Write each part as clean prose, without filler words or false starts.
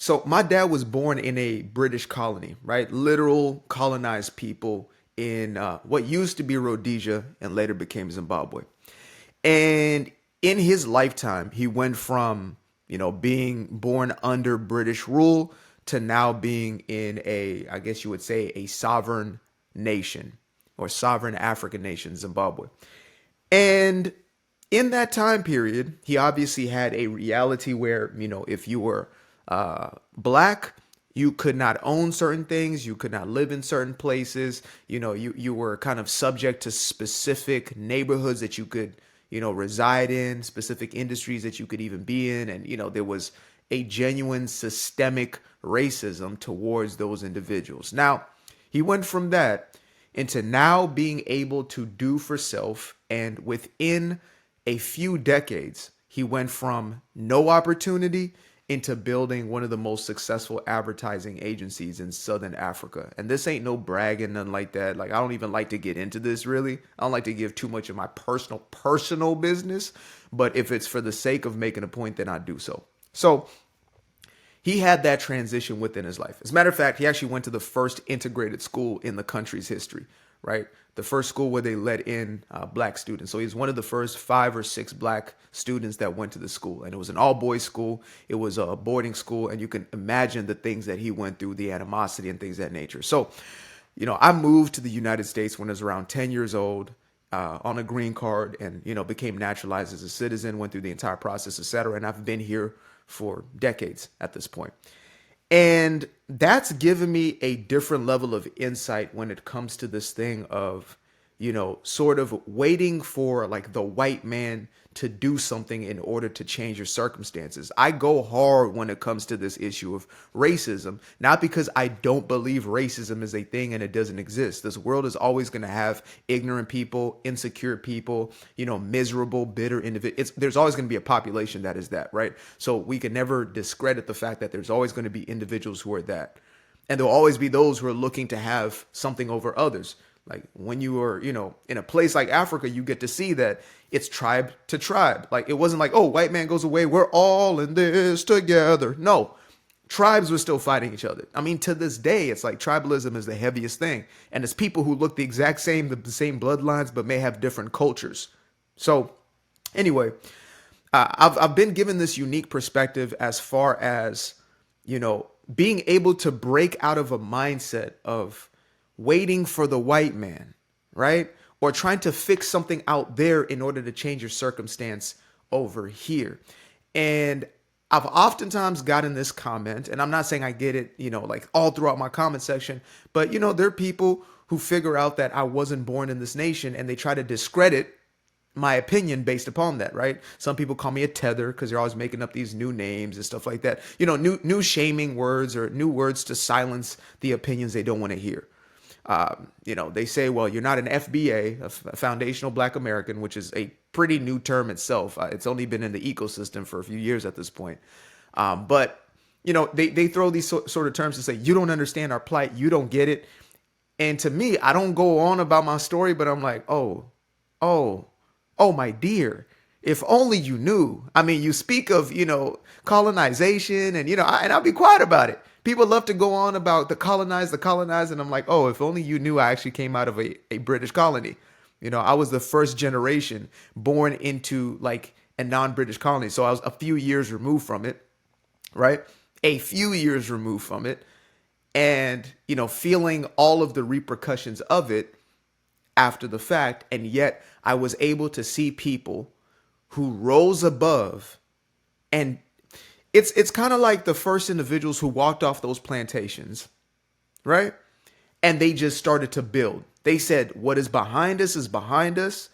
So my dad was born in a British colony, right? Literal colonized people in what used to be Rhodesia and later became Zimbabwe. And in his lifetime, he went from, being born under British rule to now being in I guess you would say, a sovereign nation or sovereign African nation, Zimbabwe. And in that time period, he obviously had a reality where, if you were black, you could not own certain things, you could not live in certain places, you were kind of subject to specific neighborhoods that you could, reside in, specific industries that you could even be in. And, there was a genuine systemic racism towards those individuals. Now, he went from that into now being able to do for self. And within a few decades, he went from no opportunity into building one of the most successful advertising agencies in Southern Africa. And this ain't no bragging, nothing like that. Like, I don't even like to get into this really. I don't like to give too much of my personal business. But if it's for the sake of making a point, then I do so. So he had that transition within his life. As a matter of fact, he actually went to the first integrated school in the country's history, right? The first school where they let in black students. So he's one of the first 5 or 6 black students that went to the school. And it was an all boys school. It was a boarding school. And you can imagine the things that he went through, the animosity and things of that nature. So, I moved to the United States when I was around 10 years old on a green card and, became naturalized as a citizen, went through the entire process, etc. And I've been here for decades at this point. And that's given me a different level of insight when it comes to this thing of, sort of waiting for like the white man to do something in order to change your circumstances. I go hard when it comes to this issue of racism, not because I don't believe racism is a thing and it doesn't exist. This world is always going to have ignorant people, insecure people, miserable, bitter individuals. There's always going to be a population that is that, right? So we can never discredit the fact that there's always going to be individuals who are that. And there'll always be those who are looking to have something over others. Like when you are, in a place like Africa, you get to see that it's tribe to tribe. Like it wasn't like, oh, white man goes away, we're all in this together. No, tribes were still fighting each other. I mean, to this day, it's like tribalism is the heaviest thing. And it's people who look the exact same, the same bloodlines, but may have different cultures. So anyway, I've been given this unique perspective as far as, being able to break out of a mindset of waiting for the white man, right? Or trying to fix something out there in order to change your circumstance over here. And I've oftentimes gotten this comment, and I'm not saying I get it, like all throughout my comment section, but, there are people who figure out that I wasn't born in this nation and they try to discredit my opinion based upon that, right? Some people call me a tether because they're always making up these new names and stuff like that. New shaming words or new words to silence the opinions they don't want to hear. They say, well, you're not an FBA, a foundational Black American, which is a pretty new term itself. It's only been in the ecosystem for a few years at this point. But they throw these sort of terms to say, you don't understand our plight. You don't get it. And to me, I don't go on about my story, but I'm like, oh, my dear, if only you knew. I mean, you speak of, colonization and, and I'll be quiet about it. People love to go on about the colonized. And I'm like, oh, if only you knew I actually came out of a British colony. I was the first generation born into like a non-British colony. So I was a few years removed from it, right? A few years removed from it. And, feeling all of the repercussions of it after the fact. And yet I was able to see people who rose above and it's kind of like the first individuals who walked off those plantations, right? And they just started to build. They said, what is behind us is behind us.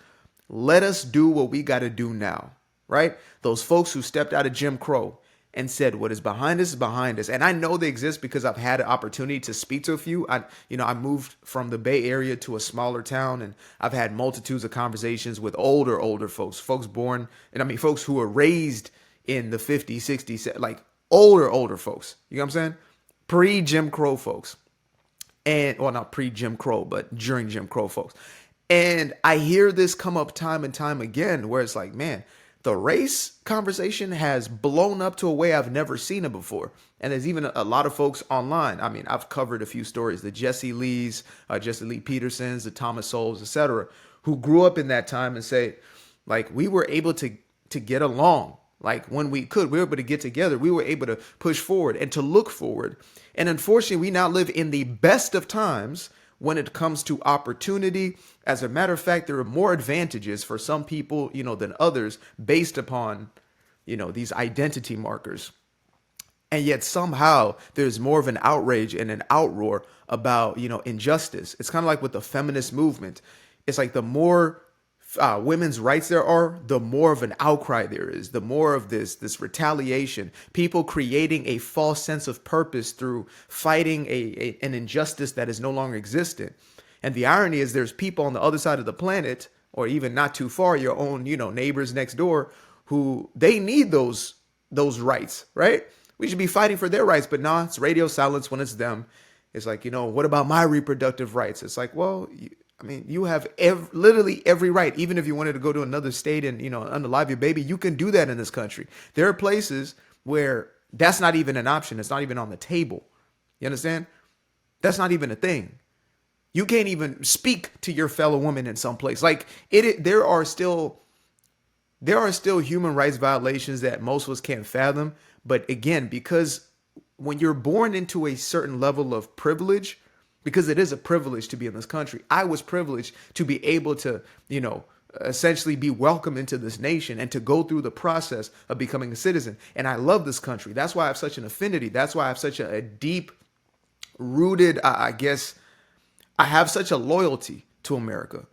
Let us do what we got to do now, right? Those folks who stepped out of Jim Crow and said, what is behind us is behind us. And I know they exist because I've had an opportunity to speak to a few. I moved from the Bay Area to a smaller town, and I've had multitudes of conversations with older folks born, and folks who were raised in the 50s, 60s, like older folks. You know what I'm saying? Pre-Jim Crow folks. And, well, not pre-Jim Crow, but during Jim Crow folks. And I hear this come up time and time again where it's like, man, the race conversation has blown up to a way I've never seen it before. And there's even a lot of folks online. I mean, I've covered a few stories, the Jesse Lees, Jesse Lee Petersons, the Thomas Souls, etc., who grew up in that time and say, like, we were able to get along. Like when we were able to get together, we were able to push forward and to look forward. And unfortunately, we now live in the best of times when it comes to opportunity. As a matter of fact, there are more advantages for some people, than others based upon, these identity markers. And yet somehow there's more of an outrage and an outroar about, injustice. It's kind of like with the feminist movement. It's like the more women's rights there are, the more of an outcry there is, the more of this retaliation, people creating a false sense of purpose through fighting an injustice that is no longer existent. And the irony is there's people on the other side of the planet, or even not too far, your own, neighbors next door, who they need those rights, right? We should be fighting for their rights, but nah, it's radio silence when it's them. It's like, what about my reproductive rights? It's like, well, you have literally every right. Even if you wanted to go to another state and, unalive your baby, you can do that in this country. There are places where that's not even an option. It's not even on the table. You understand? That's not even a thing. You can't even speak to your fellow woman in some place. Like there are still human rights violations that most of us can't fathom. But again, because when you're born into a certain level of privilege, because it is a privilege to be in this country. I was privileged to be able to, essentially be welcomed into this nation and to go through the process of becoming a citizen. And I love this country. That's why I have such an affinity. That's why I have such a deep rooted, I guess, I have such a loyalty to America.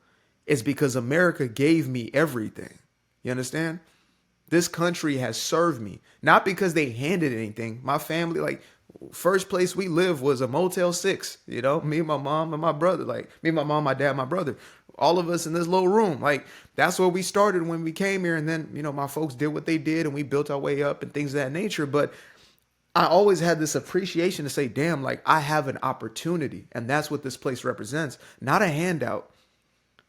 It's because America gave me everything. You understand? This country has served me, not because they handed anything. My family, like, first place we lived was a Motel 6, me and my mom and my brother, like me, my mom, my dad, my brother, all of us in this little room. Like that's where we started when we came here. And then, my folks did what they did and we built our way up and things of that nature. But I always had this appreciation to say, damn, like I have an opportunity. And that's what this place represents. Not a handout.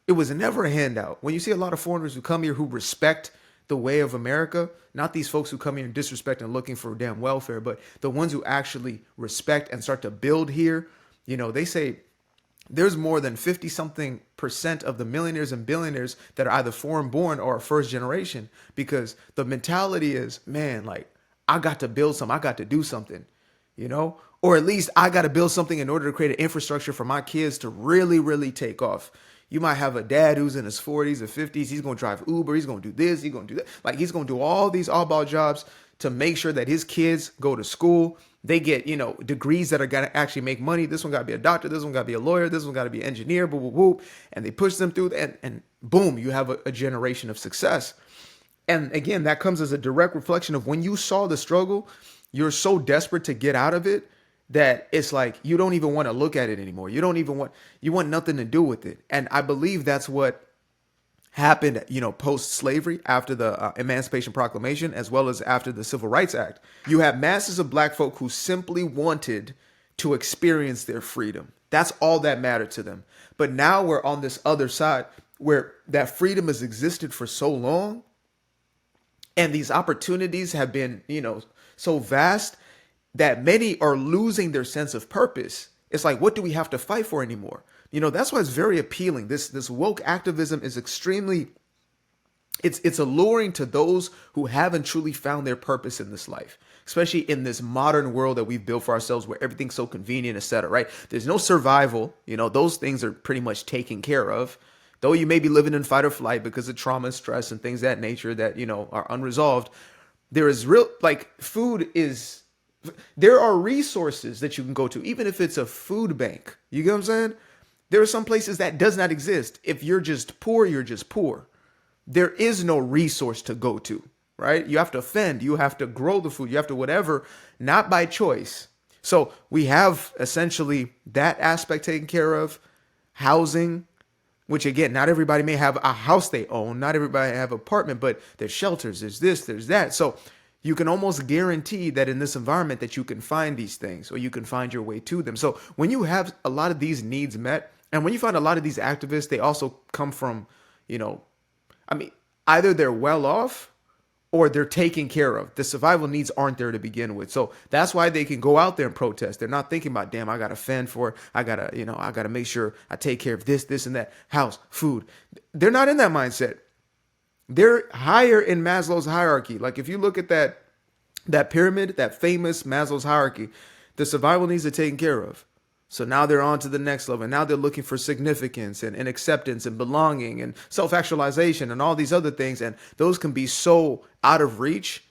It was never a handout. When you see a lot of foreigners who come here who respect the way of America, not these folks who come here and disrespect and looking for damn welfare, but the ones who actually respect and start to build here, they say there's more than 50 something % of the millionaires and billionaires that are either foreign born or first generation, because the mentality is, man, like I got to build something. I got to do something, or at least I got to build something in order to create an infrastructure for my kids to really, really take off. You might have a dad who's in his 40s or 50s. He's going to drive Uber. He's going to do this. He's going to do that. Like he's going to do all these oddball jobs to make sure that his kids go to school. They get, degrees that are going to actually make money. This one got to be a doctor. This one got to be a lawyer. This one got to be an engineer. Boop, boop, boop. And they push them through and boom, you have a generation of success. And again, that comes as a direct reflection of when you saw the struggle, you're so desperate to get out of it that it's like you don't even want to look at it anymore. You want nothing to do with it. And I believe that's what happened, post-slavery, after the Emancipation Proclamation, as well as after the Civil Rights Act. You have masses of black folk who simply wanted to experience their freedom. That's all that mattered to them. But now we're on this other side where that freedom has existed for so long, and these opportunities have been, so vast that many are losing their sense of purpose. It's like, what do we have to fight for anymore? That's why it's very appealing. This woke activism is extremely, it's alluring to those who haven't truly found their purpose in this life, especially in this modern world that we've built for ourselves where everything's so convenient, etc. Right? There's no survival. Those things are pretty much taken care of. Though you may be living in fight or flight because of trauma and stress and things of that nature that, are unresolved. There is there are resources that you can go to, even if it's a food bank. You get what I'm saying? There are some places that does not exist. If you're just poor, you're just poor. There is no resource to go to, right? You have to fend. You have to grow the food. You have to whatever, not by choice. So we have essentially that aspect taken care of. Housing, which again, not everybody may have a house they own. Not everybody have an apartment, but there's shelters. There's this, there's that. So you can almost guarantee that in this environment that you can find these things or you can find your way to them. So when you have a lot of these needs met, and when you find a lot of these activists, they also come from, either they're well off or they're taken care of. The survival needs aren't there to begin with. So that's why they can go out there and protest. They're not thinking about, damn, I got to fend for, I got to, I got to make sure I take care of this and that, house, food. They're not in that mindset. They're higher in Maslow's hierarchy. Like if you look at that pyramid, that famous Maslow's hierarchy, the survival needs are taken care of. So now they're on to the next level. And now they're looking for significance and acceptance and belonging and self-actualization and all these other things. And those can be so out of reach.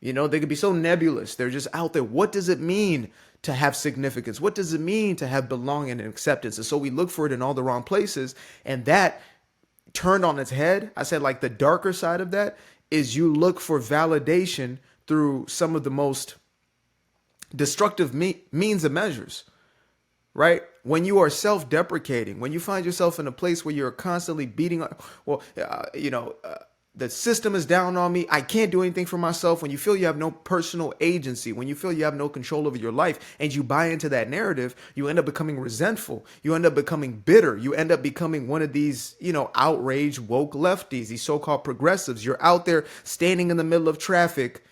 They can be so nebulous. They're just out there. What does it mean to have significance? What does it mean to have belonging and acceptance? And so we look for it in all the wrong places. And that turned on its head. I said, like, the darker side of that is you look for validation through some of the most destructive means and measures. Right? When you are self-deprecating, when you find yourself in a place where you're constantly beating up, the system is down on me. I can't do anything for myself. When you feel you have no personal agency, when you feel you have no control over your life and you buy into that narrative, you end up becoming resentful. You end up becoming bitter. You end up becoming one of these, outraged, woke lefties, these so-called progressives. You're out there standing in the middle of traffic,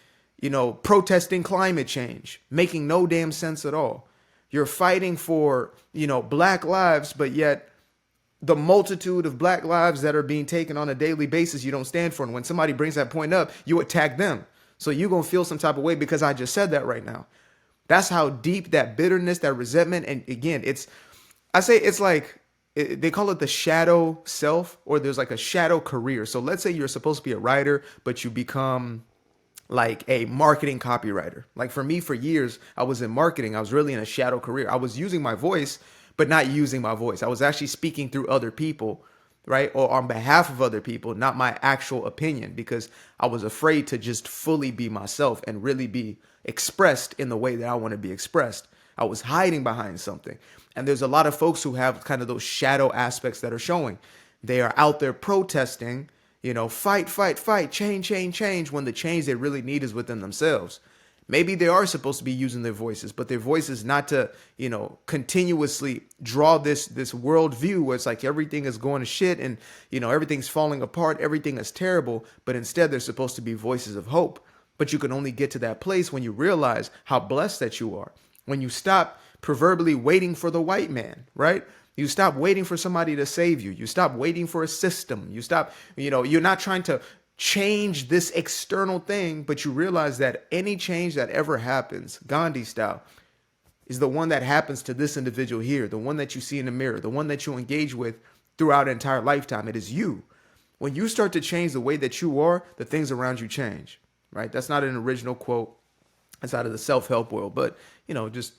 protesting climate change, making no damn sense at all. You're fighting for, black lives, but yet the multitude of black lives that are being taken on a daily basis, you don't stand for. And when somebody brings that point up, you attack them. So you're going to feel some type of way because I just said that right now. That's how deep that bitterness, that resentment. And again, it's like, they call it the shadow self, or there's like a shadow career. So let's say you're supposed to be a writer, but you become like a marketing copywriter. Like for me, for years, I was in marketing. I was really in a shadow career. I was using my voice, but not using my voice. I was actually speaking through other people, right? Or on behalf of other people, not my actual opinion, because I was afraid to just fully be myself and really be expressed in the way that I want to be expressed. I was hiding behind something. And there's a lot of folks who have kind of those shadow aspects that are showing. They are out there protesting, fight, fight, fight, change, when the change they really need is within themselves. Maybe they are supposed to be using their voices, but their voices not to, continuously draw this worldview where it's like everything is going to shit and, everything's falling apart, everything is terrible, but instead they're supposed to be voices of hope. But you can only get to that place when you realize how blessed that you are. When you stop proverbially waiting for the white man, right? You stop waiting for somebody to save you. You stop waiting for a system. You stop, you're not trying to change this external thing, but you realize that any change that ever happens, Gandhi style, is the one that happens to this individual here, the one that you see in the mirror, the one that you engage with throughout an entire lifetime. It is you. When you start to change the way that you are, the things around you change, right? That's not an original quote. It's out of the self-help world, but, just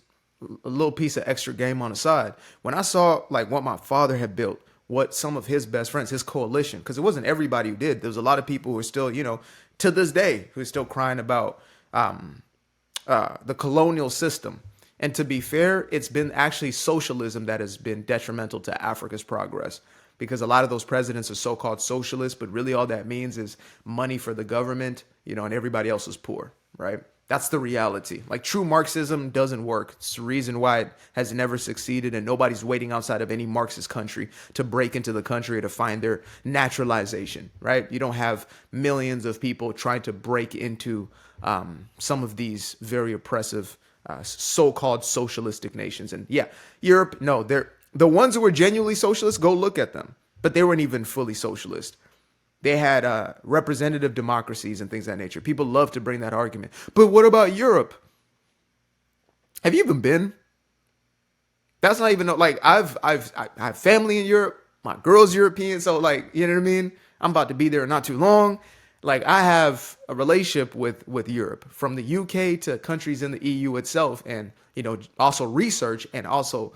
a little piece of extra game on the side. When I saw like what my father had built, what some of his best friends, his coalition, because it wasn't everybody who did. There was a lot of people who are still, to this day, who are still crying about the colonial system. And to be fair, it's been actually socialism that has been detrimental to Africa's progress, because a lot of those presidents are so-called socialists, but really all that means is money for the government, and everybody else is poor, right? That's the reality. Like true Marxism doesn't work. It's the reason why it has never succeeded, and nobody's waiting outside of any Marxist country to break into the country to find their naturalization, right? You don't have millions of people trying to break into some of these very oppressive so-called socialistic nations. And yeah, Europe, no, they're the ones who were genuinely socialist, go look at them. But they weren't even fully socialist. They had representative democracies and things of that nature. People love to bring that argument. But what about Europe? Have you even been? That's not even like I have family in Europe. My girl's European, so like, you know what I mean? I'm about to be there not too long. Like I have a relationship with Europe, from the UK to countries in the EU itself, and also research and also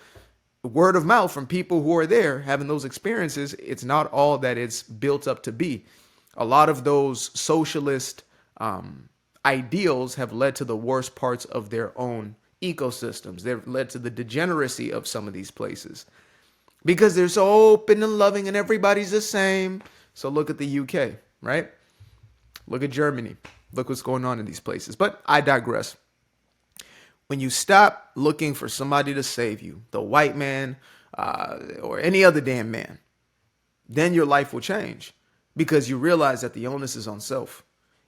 word of mouth from people who are there having those experiences. It's not all that it's built up to be. A lot of those socialist ideals have led to the worst parts of their own ecosystems. They've led to the degeneracy of some of these places because they're so open and loving and everybody's the same. So look at the UK, right? Look at Germany. Look what's going on in these places. But I digress. When you stop looking for somebody to save you, the white man or any other damn man, then your life will change, because you realize that the onus is on self.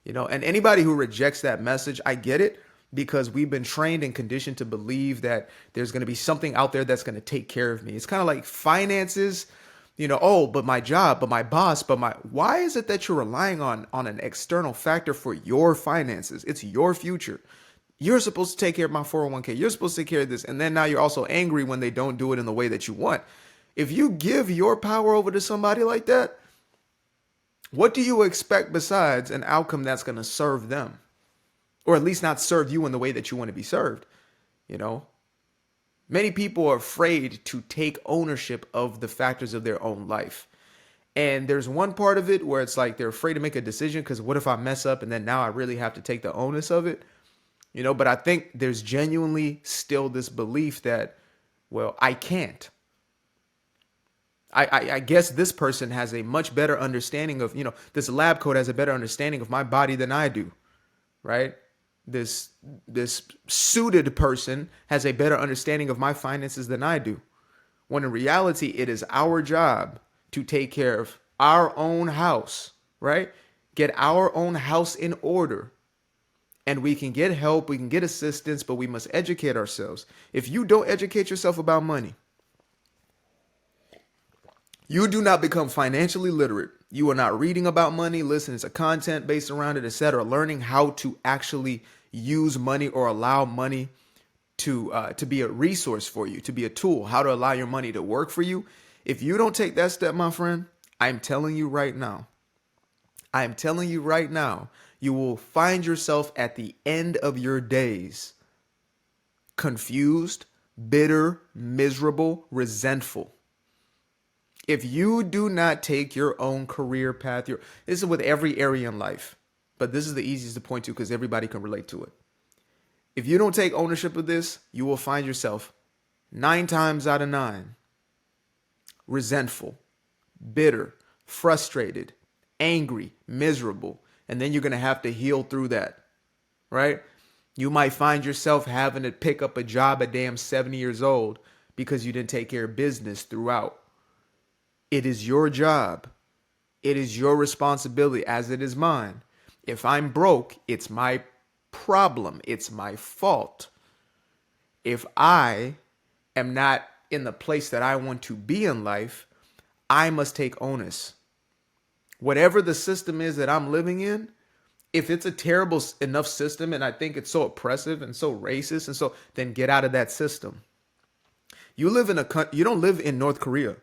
And anybody who rejects that message, I get it, because we've been trained and conditioned to believe that there's going to be something out there that's going to take care of me. It's kind of like finances, oh, but my job, but my boss, why is it that you're relying on an external factor for your finances? It's your future. You're supposed to take care of my 401k. You're supposed to take care of this. And then now you're also angry when they don't do it in the way that you want. If you give your power over to somebody like that, what do you expect besides an outcome that's going to serve them? Or at least not serve you in the way that you want to be served. Many people are afraid to take ownership of the factors of their own life. And there's one part of it where it's like they're afraid to make a decision because what if I mess up and then now I really have to take the onus of it? But I think there's genuinely still this belief that, well, I can't. I guess this person has a much better understanding of, this lab coat has a better understanding of my body than I do, right? This suited person has a better understanding of my finances than I do. When in reality, it is our job to take care of our own house, right? Get our own house in order. And we can get help, we can get assistance, but we must educate ourselves. If you don't educate yourself about money, you do not become financially literate. You are not reading about money, listening to content based around it, etc., learning how to actually use money or allow money to be a resource for you, to be a tool, how to allow your money to work for you. If you don't take that step, my friend, I'm telling you right now, you will find yourself at the end of your days confused, bitter, miserable, resentful. If you do not take your own career path, this is with every area in life, but this is the easiest to point to because everybody can relate to it. If you don't take ownership of this, you will find yourself 9 times out of 9 resentful, bitter, frustrated, angry, miserable, and then you're going to have to heal through that, right? You might find yourself having to pick up a job at damn 70 years old because you didn't take care of business throughout. It is your job. It is your responsibility as it is mine. If I'm broke, it's my problem. It's my fault. If I am not in the place that I want to be in life, I must take onus. Whatever the system is that I'm living in, if it's a terrible enough system and I think it's so oppressive and so racist and so, then get out of that system. You don't live in North Korea.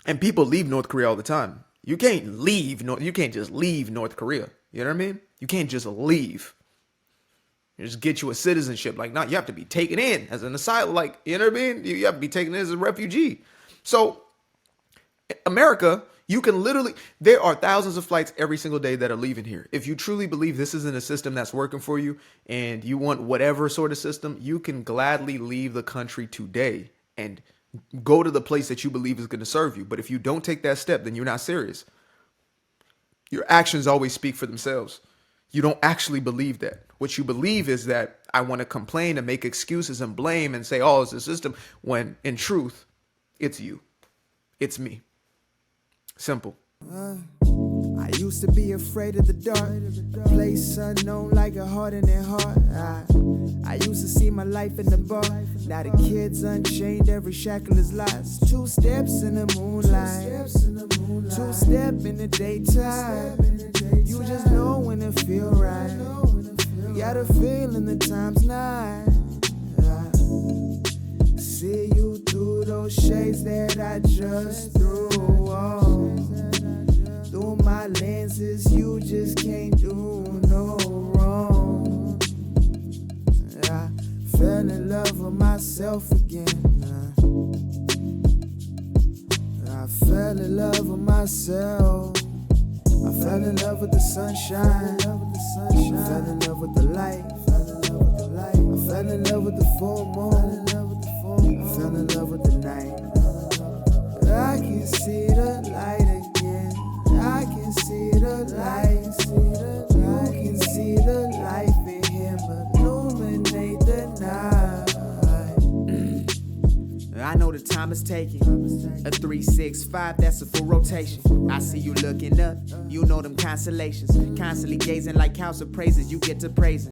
And people leave North Korea all the time. You can't just leave North Korea. You know what I mean? You can't just leave. You just get you a citizenship. Like, you have to be taken in as an asylum. Like, you know what I mean? You have to be taken in as a refugee. So, America, there are thousands of flights every single day that are leaving here. If you truly believe this isn't a system that's working for you and you want whatever sort of system, you can gladly leave the country today and go to the place that you believe is going to serve you. But if you don't take that step, then you're not serious. Your actions always speak for themselves. You don't actually believe that. What you believe is that I want to complain and make excuses and blame and say, oh, it's the system, when in truth, it's you. It's me. Simple. I used to be afraid of the dark, a place unknown like a heart in their heart. I used to see my life in the bar. Now the kids unchained, every shackle is lost. 2 steps in the moonlight, 2 step in the daytime. You just know when it feel right. You got a feeling the time's night. See you through those shades that I just threw on. Through my lenses, you just can't do no wrong. I fell in love with myself again. I fell in love with myself. I fell in love with the sunshine. I fell in love with the light. I fell in love with the full moon. I fell in love with the night. I can see the light again. I can see the light. You can see the life in him illuminate the night. I know the time is taking. A 365, that's a full rotation. I see you looking up, you know them constellations. Constantly gazing like house of praises, you get to praising.